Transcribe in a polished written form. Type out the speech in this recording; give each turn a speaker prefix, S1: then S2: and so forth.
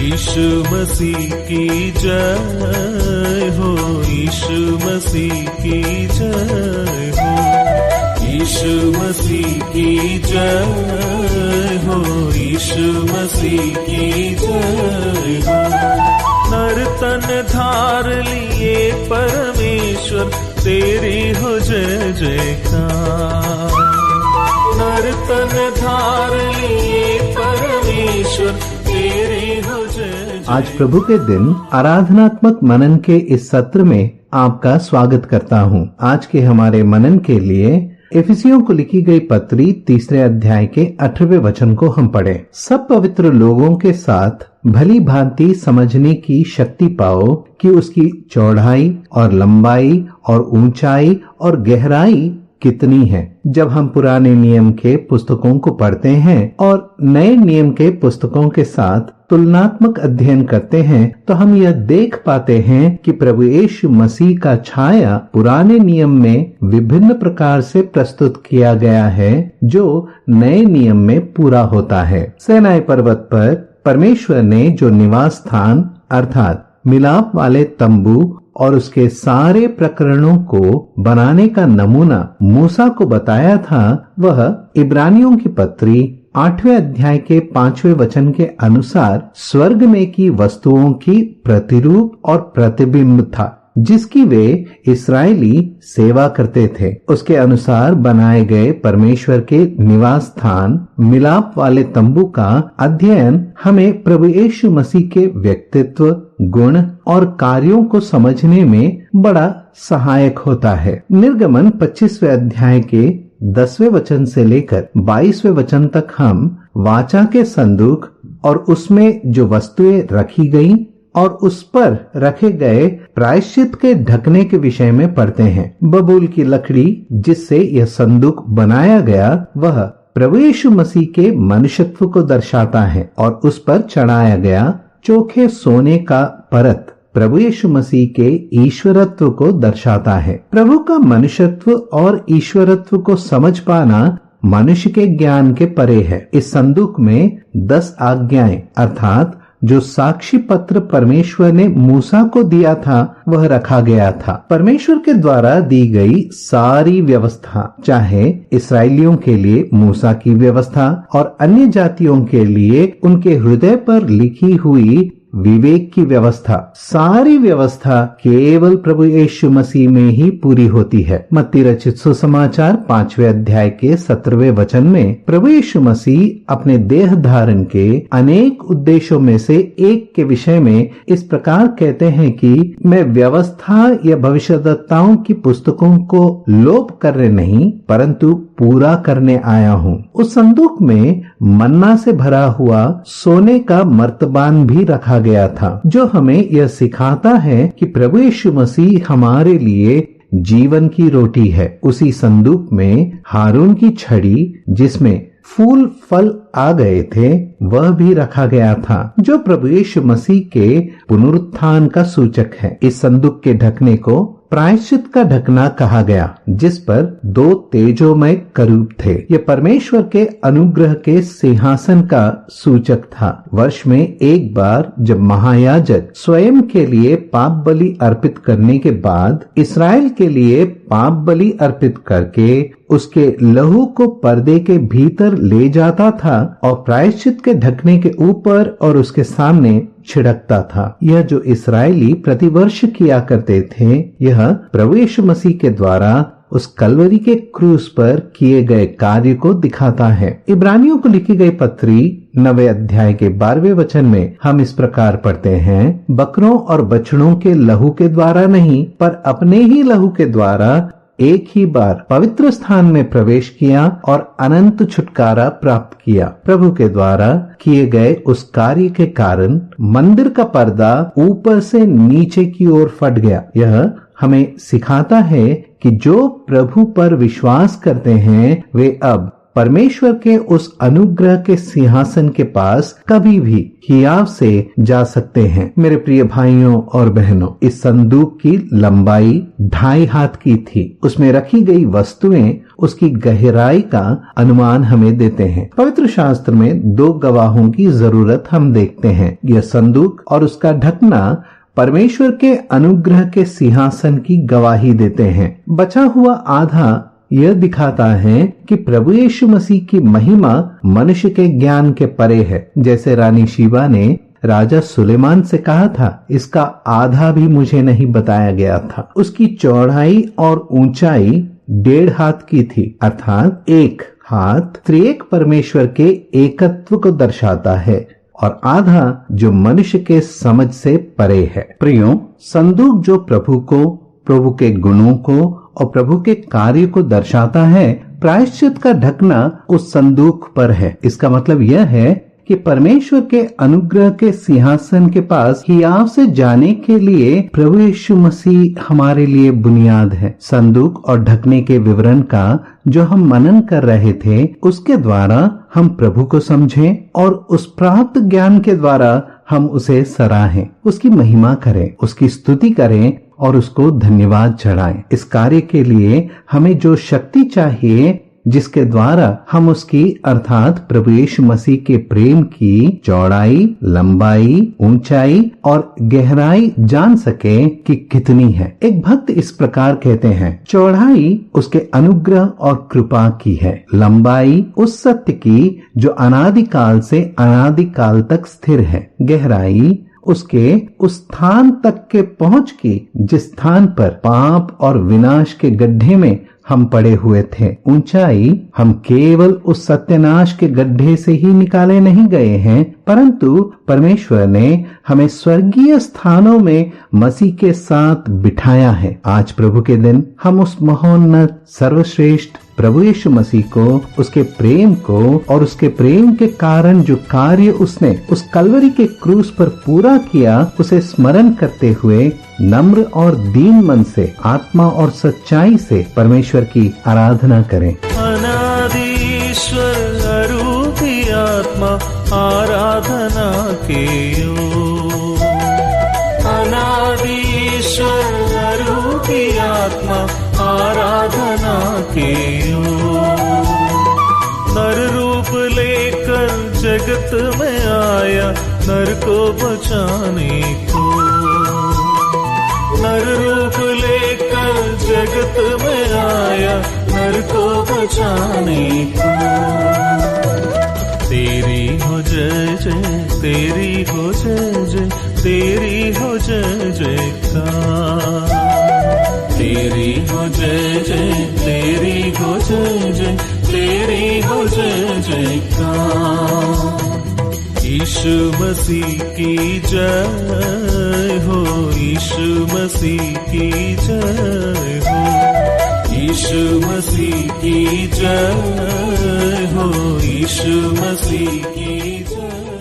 S1: यीशु मसीह की जय हो, यीशु मसीह की जय हो, यीशु मसीह की जय हो, यीशु मसीह की जय हो। नर तन धार लिए परमेश्वर तेरी हो जय जयकार। नर तन धार लिए परमेश्वर तेरी हो जय।
S2: आज प्रभु के दिन आराधनात्मक मनन के इस सत्र में आपका स्वागत करता हूँ। आज के हमारे मनन के लिए इफिसियों को लिखी गई पत्री 3 अध्याय के 18वें वचन को हम पढ़ें। सब पवित्र लोगों के साथ भली भांति समझने की शक्ति पाओ कि उसकी चौड़ाई और लंबाई और ऊंचाई और गहराई कितनी है। जब हम पुराने नियम के पुस्तकों को पढ़ते हैं और नए नियम के पुस्तकों के साथ तुलनात्मक अध्ययन करते हैं तो हम यह देख पाते हैं कि प्रभु यीशु मसीह का छाया पुराने नियम में विभिन्न प्रकार से प्रस्तुत किया गया है जो नए नियम में पूरा होता है। सीनाई पर्वत पर परमेश्वर ने जो निवास स्थान अर्थात मिलाप वाले तंबू और उसके सारे प्रकरणों को बनाने का नमूना मूसा को बताया था, वह इब्रानियों की पत्री 8वें अध्याय के 5वें वचन के अनुसार स्वर्ग में की वस्तुओं की प्रतिरूप और प्रतिबिंब था जिसकी वे इस्राएली सेवा करते थे। उसके अनुसार बनाए गए परमेश्वर के निवास स्थान मिलाप वाले तंबू का अध्ययन हमें प्रभु यीशु मसीह के व्यक्तित्व, गुण और कार्यों को समझने में बड़ा सहायक होता है। निर्गमन 25वें अध्याय के 10वें वचन से लेकर 22वें वचन तक हम वाचा के संदूक और उसमें जो वस्तुएं रखी गई और उस पर रखे गए प्रायश्चित के ढकने के विषय में पढ़ते हैं। बबूल की लकड़ी जिससे यह संदूक बनाया गया वह प्रभु यीशु मसीह के मनुष्यत्व को दर्शाता है और उस पर चढ़ाया गया चोखे सोने का परत प्रभु यीशु मसीह के ईश्वरत्व को दर्शाता है। प्रभु का मनुष्यत्व और ईश्वरत्व को समझ पाना मनुष्य के ज्ञान के परे है। इस संदूक में 10 आज्ञाएं अर्थात जो साक्षी पत्र परमेश्वर ने मूसा को दिया था वह रखा गया था। परमेश्वर के द्वारा दी गई सारी व्यवस्था, चाहे इस्राएलियों के लिए मूसा की व्यवस्था और अन्य जातियों के लिए उनके हृदय पर लिखी हुई विवेक की व्यवस्था, सारी व्यवस्था केवल प्रभु यीशु मसीह में ही पूरी होती है। मत्ती रचित सुसमाचार 5वें अध्याय के 17वें वचन में प्रभु यीशु मसीह अपने देह धारण के अनेक उद्देश्यों में से एक के विषय में इस प्रकार कहते हैं कि मैं व्यवस्था या भविष्यद्वक्ताओं की पुस्तकों को लोप करने नहीं परंतु पूरा करने आया हूँ। उस संदूक में मन्ना से भरा हुआ सोने का मर्तबान भी रखा गया था जो हमें यह सिखाता है कि प्रभु यीशु मसीह हमारे लिए जीवन की रोटी है। उसी संदूक में हारून की छड़ी जिसमें फूल फल आ गए थे वह भी रखा गया था जो प्रभु यीशु मसीह के पुनरुत्थान का सूचक है। इस संदूक के ढकने को प्रायश्चित का ढकना कहा गया जिस पर 2 तेजोमय करूब थे। यह परमेश्वर के अनुग्रह के सिंहासन का सूचक था। वर्ष में एक बार जब महायाजक स्वयं के लिए पाप बलि अर्पित करने के बाद इस्राएल के लिए पाप बलि अर्पित करके उसके लहू को पर्दे के भीतर ले जाता था और प्रायश्चित के ढकने के ऊपर और उसके सामने छिड़कता था। यह जो इस्राएली प्रतिवर्ष किया करते थे यह प्रभु यीशु मसीह के द्वारा उस कलवरी के क्रूस पर किए गए कार्य को दिखाता है। इब्रानियों को लिखी गई पत्री 9वें अध्याय के 12वें वचन में हम इस प्रकार पढ़ते हैं, बकरों और बछड़ों के लहू के द्वारा नहीं पर अपने ही लहू के द्वारा एक ही बार पवित्र स्थान में प्रवेश किया और अनंत छुटकारा प्राप्त किया। प्रभु के द्वारा किए गए उस कार्य के कारण मंदिर का पर्दा ऊपर से नीचे की ओर फट गया। यह हमें सिखाता है कि जो प्रभु पर विश्वास करते हैं वे अब परमेश्वर के उस अनुग्रह के सिंहासन के पास कभी भी हियाव से जा सकते हैं। मेरे प्रिय भाइयों और बहनों, इस संदूक की लंबाई 2.5 हाथ की थी। उसमें रखी गई वस्तुएं उसकी गहराई का अनुमान हमें देते हैं। पवित्र शास्त्र में 2 गवाहों की जरूरत हम देखते हैं। यह संदूक और उसका ढकना परमेश्वर के अनुग्रह के सिंहासन की गवाही देते हैं। बचा हुआ आधा यह दिखाता है कि प्रभु यीशु मसीह की महिमा मनुष्य के ज्ञान के परे है। जैसे रानी शीबा ने राजा सुलेमान से कहा था, इसका आधा भी मुझे नहीं बताया गया था। उसकी चौड़ाई और ऊंचाई 1.5 हाथ की थी, अर्थात 1 हाथ त्रिएक परमेश्वर के एकत्व को दर्शाता है और आधा जो मनुष्य के समझ से परे है। प्रियो, संदूक जो प्रभु को, प्रभु के गुणों को और प्रभु के कार्य को दर्शाता है, प्रायश्चित का ढकना उस संदूक पर है। इसका मतलब यह है कि परमेश्वर के अनुग्रह के सिंहासन के पास हियाव से जाने के लिए प्रभु यीशु मसीह हमारे लिए बुनियाद है। संदूक और ढकने के विवरण का जो हम मनन कर रहे थे, उसके द्वारा हम प्रभु को समझें और उस प्राप्त ज्ञान के द्वारा हम उसे सराहें, उसकी महिमा करें, उसकी स्तुति करें और उसको धन्यवाद चढ़ाएं। इस कार्य के लिए हमें जो शक्ति चाहिए, जिसके द्वारा हम उसकी अर्थात प्रभु यीशु मसीह के प्रेम की चौड़ाई, लंबाई, ऊंचाई और गहराई जान सके कि कितनी है। एक भक्त इस प्रकार कहते हैं, चौड़ाई उसके अनुग्रह और कृपा की है, लंबाई उस सत्य की जो अनादिकाल से अनादिकाल तक स्थिर है, गहराई उसके उस स्थान तक के पहुंच की जिस स्थान पर पाप और विनाश के गड्ढे में हम पड़े हुए थे, ऊंचाई हम केवल उस सत्यानाश के गड्ढे से ही निकाले नहीं गए हैं, परंतु परमेश्वर ने हमें स्वर्गीय स्थानों में मसीह के साथ बिठाया है। आज प्रभु के दिन हम उस महोन्नत सर्वश्रेष्ठ प्रभु यीशु मसीह को, उसके प्रेम को और उसके प्रेम के कारण जो कार्य उसने उस कलवरी के क्रूस पर पूरा किया, उसे स्मरण करते हुए नम्र और दीन मन से, आत्मा और सच्चाई से परमेश्वर की आराधना करें।
S1: अनादिश्वर अरूपी आत्मा आराधना के योग, अनादिश्वर अरूपी आत्मा आराधना के योग, नर रूप लेकर जगत में आया नर को बचाने को, नर रूप लेकर जगत में आया नर को बचाने को। तेरी हो जय जय, तेरी हो जय जय, तेरी हो जय जयकार, तेरी हो जय जय, तेरी हो जय जय, तेरी हो जय जयकार। यीशु मसीह की जय हो, यीशु मसीह की जय हो, यीशु मसीह की जय हो, यीशु मसीह की जय।